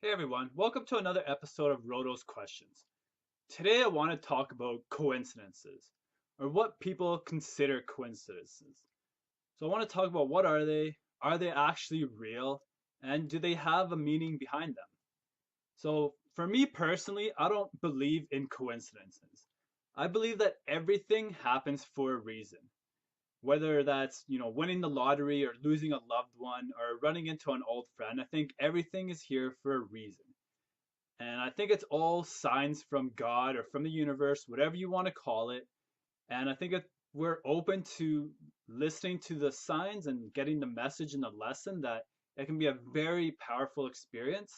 Hey everyone, welcome to another episode of Rodos Questions. Today I want to talk about coincidences, or what people consider coincidences. So I want to talk about what are they actually real, and do they have a meaning behind them? So for me personally, I don't believe in coincidences. I believe that everything happens for a reason. Whether that's, winning the lottery or losing a loved one or running into an old friend, I think everything is here for a reason. And I think it's all signs from God or from the universe, whatever you want to call it. And I think we're open to listening to the signs and getting the message and the lesson that it can be a very powerful experience.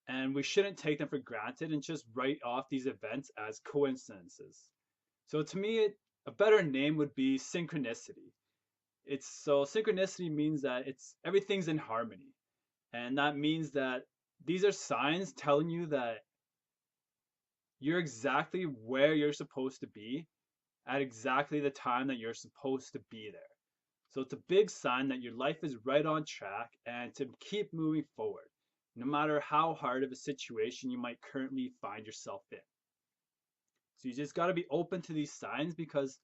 And we shouldn't take them for granted and just write off these events as coincidences. So to me, a better name would be synchronicity. Synchronicity means that it's everything's in harmony. And that means that these are signs telling you that you're exactly where you're supposed to be at exactly the time that you're supposed to be there. So it's a big sign that your life is right on track and to keep moving forward, no matter how hard of a situation you might currently find yourself in. So you just got to be open to these signs because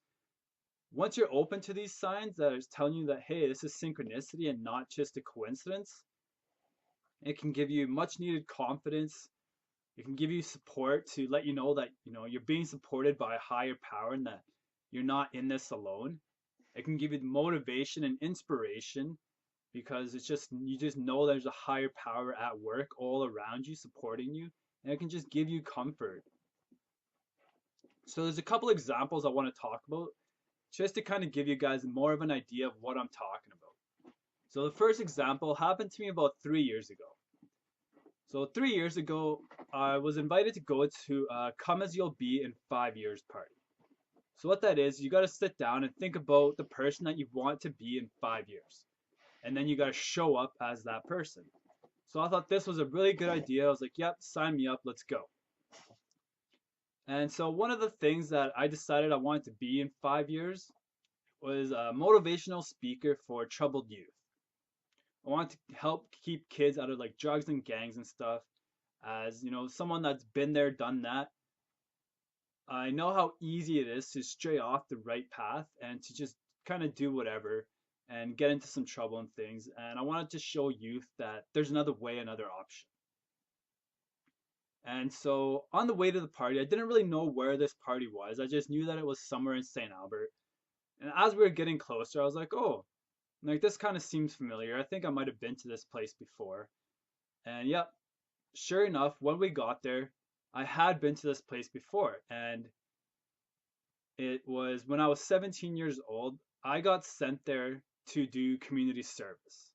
once you're open to these signs that is telling you that, hey, this is synchronicity and not just a coincidence, it can give you much needed confidence. It can give you support to let you know that you're being supported by a higher power and that you're not in this alone. It can give you motivation and inspiration because it's just you just know there's a higher power at work all around you supporting you, and it can just give you comfort. So there's a couple examples I want to talk about just to kind of give you guys more of an idea of what I'm talking about. So the first example happened to me about 3 years ago. So 3 years ago, I was invited to go to a Come As You'll Be in 5 years party. So what that is, you got to sit down and think about the person that you want to be in 5 years. And then you got to show up as that person. So I thought this was a really good idea. I was like, yep, sign me up, let's go. And so one of the things that I decided I wanted to be in 5 years was a motivational speaker for troubled youth. I want to help keep kids out of like drugs and gangs and stuff. As someone that's been there, done that, I know how easy it is to stray off the right path and to just kind of do whatever and get into some trouble and things. And I wanted to show youth that there's another way, another option. And so on the way to the party, I didn't really know where this party was. I just knew that it was somewhere in St. Albert. And as we were getting closer, I was like, oh, like this kind of seems familiar. I think I might have been to this place before. And yep, sure enough, when we got there, I had been to this place before. And it was when I was 17 years old, I got sent there to do community service.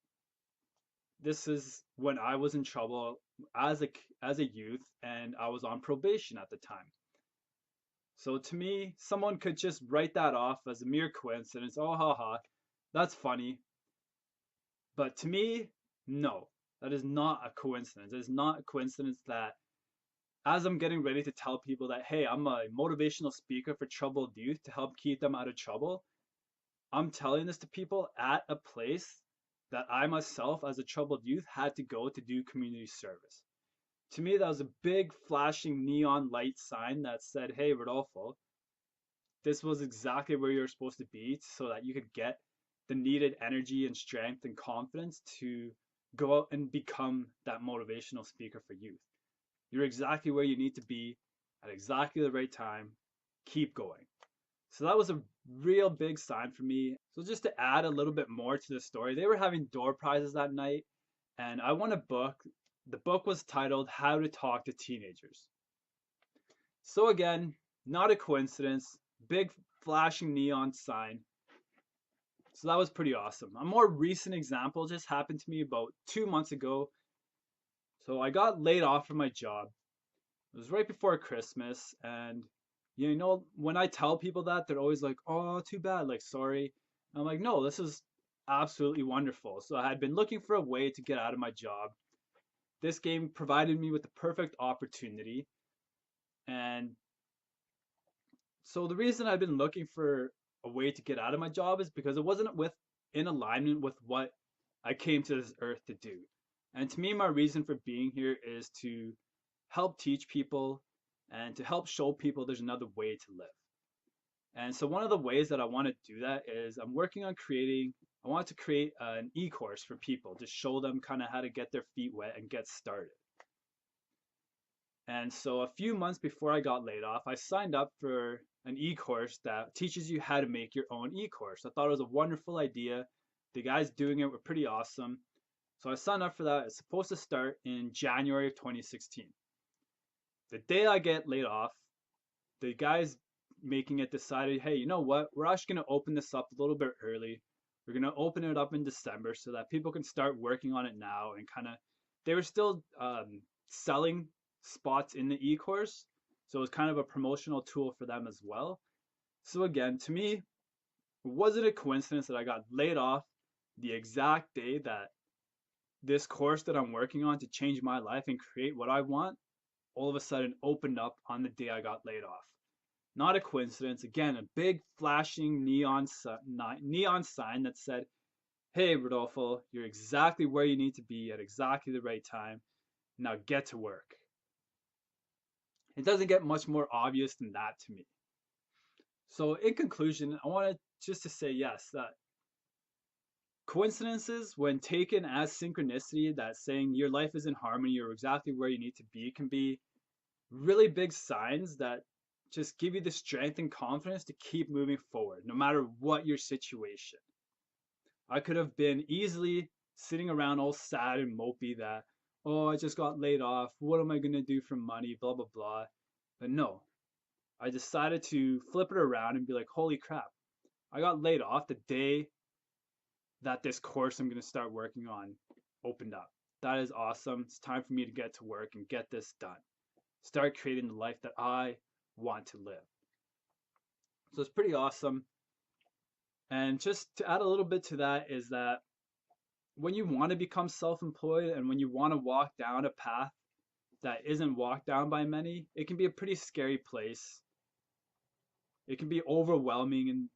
This is when I was in trouble as a youth and I was on probation at the time. So to me, someone could just write that off as a mere coincidence. Oh, haha, that's funny. But to me, no, that is not a coincidence. It is not a coincidence that as I'm getting ready to tell people that, hey, I'm a motivational speaker for troubled youth to help keep them out of trouble, I'm telling this to people at a place that I myself, as a troubled youth, had to go to do community service. To me, that was a big flashing neon light sign that said, hey, Rodolfo, this was exactly where you're supposed to be so that you could get the needed energy and strength and confidence to go out and become that motivational speaker for youth. You're exactly where you need to be at exactly the right time. Keep going. So that was a real big sign for me. So just to add a little bit more to the story, they were having door prizes that night, and I won a book. The book was titled How to Talk to Teenagers. So again, not a coincidence, big flashing neon sign. So that was pretty awesome. A more recent example just happened to me about 2 months ago. So I got laid off from my job. It was right before Christmas, and when I tell people that, they're always like, "Oh, too bad, like sorry." And I'm like, "No, this is absolutely wonderful." So I had been looking for a way to get out of my job. This game provided me with the perfect opportunity, and so the reason I've been looking for a way to get out of my job is because it wasn't in alignment with what I came to this earth to do. And to me, my reason for being here is to help teach people and to help show people there's another way to live. And so one of the ways that I want to do that is I want to create an e-course for people to show them kind of how to get their feet wet and get started. And so a few months before I got laid off, I signed up for an e-course that teaches you how to make your own e-course. I thought it was a wonderful idea. The guys doing it were pretty awesome. So I signed up for that. It's supposed to start in January of 2016. The day I get laid off, the guys making it decided, hey, you know what? We're actually going to open this up a little bit early. We're going to open it up in December so that people can start working on it now and kind of, they were still selling spots in the e-course. So it was kind of a promotional tool for them as well. So again, to me, was it a coincidence that I got laid off the exact day that this course that I'm working on to change my life and create what I want all of a sudden opened up on the day I got laid off? Not a coincidence. Again, a big flashing neon sign that said, hey, Rodolfo, you're exactly where you need to be at exactly the right time. Now get to work. It doesn't get much more obvious than that to me. So in conclusion, I wanted just to say yes, that coincidences, when taken as synchronicity, that saying your life is in harmony, you're exactly where you need to be, can be really big signs that just give you the strength and confidence to keep moving forward, no matter what your situation. I could have been easily sitting around all sad and mopey that, oh, I just got laid off. What am I going to do for money? Blah, blah, blah. But no, I decided to flip it around and be like, holy crap, I got laid off the day that this course I'm going to start working on opened up. That is awesome. It's time for me to get to work and get this done. Start creating the life that I want to live. So it's pretty awesome. And just to add a little bit to that is that when you want to become self-employed and when you want to walk down a path that isn't walked down by many, it can be a pretty scary place. It can be overwhelming, and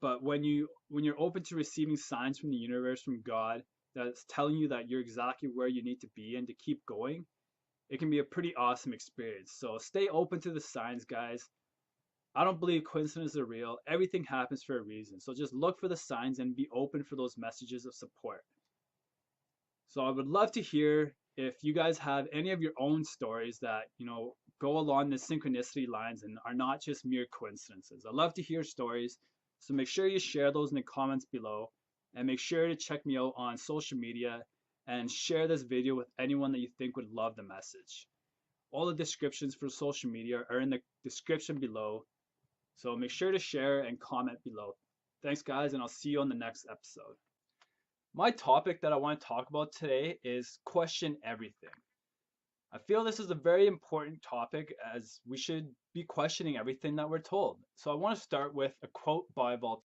but when you're open to receiving signs from the universe, from God, that's telling you that you're exactly where you need to be and to keep going, it can be a pretty awesome experience. So stay open to the signs, guys. I don't believe coincidences are real. Everything happens for a reason. So just look for the signs and be open for those messages of support. So I would love to hear if you guys have any of your own stories that, go along the synchronicity lines and are not just mere coincidences. I'd love to hear stories. So make sure you share those in the comments below, and make sure to check me out on social media and share this video with anyone that you think would love the message. All the descriptions for social media are in the description below. So make sure to share and comment below. Thanks, guys, and I'll see you on the next episode. My topic that I want to talk about today is question everything. I feel this is a very important topic as we should be questioning everything that we're told. So I want to start with a quote by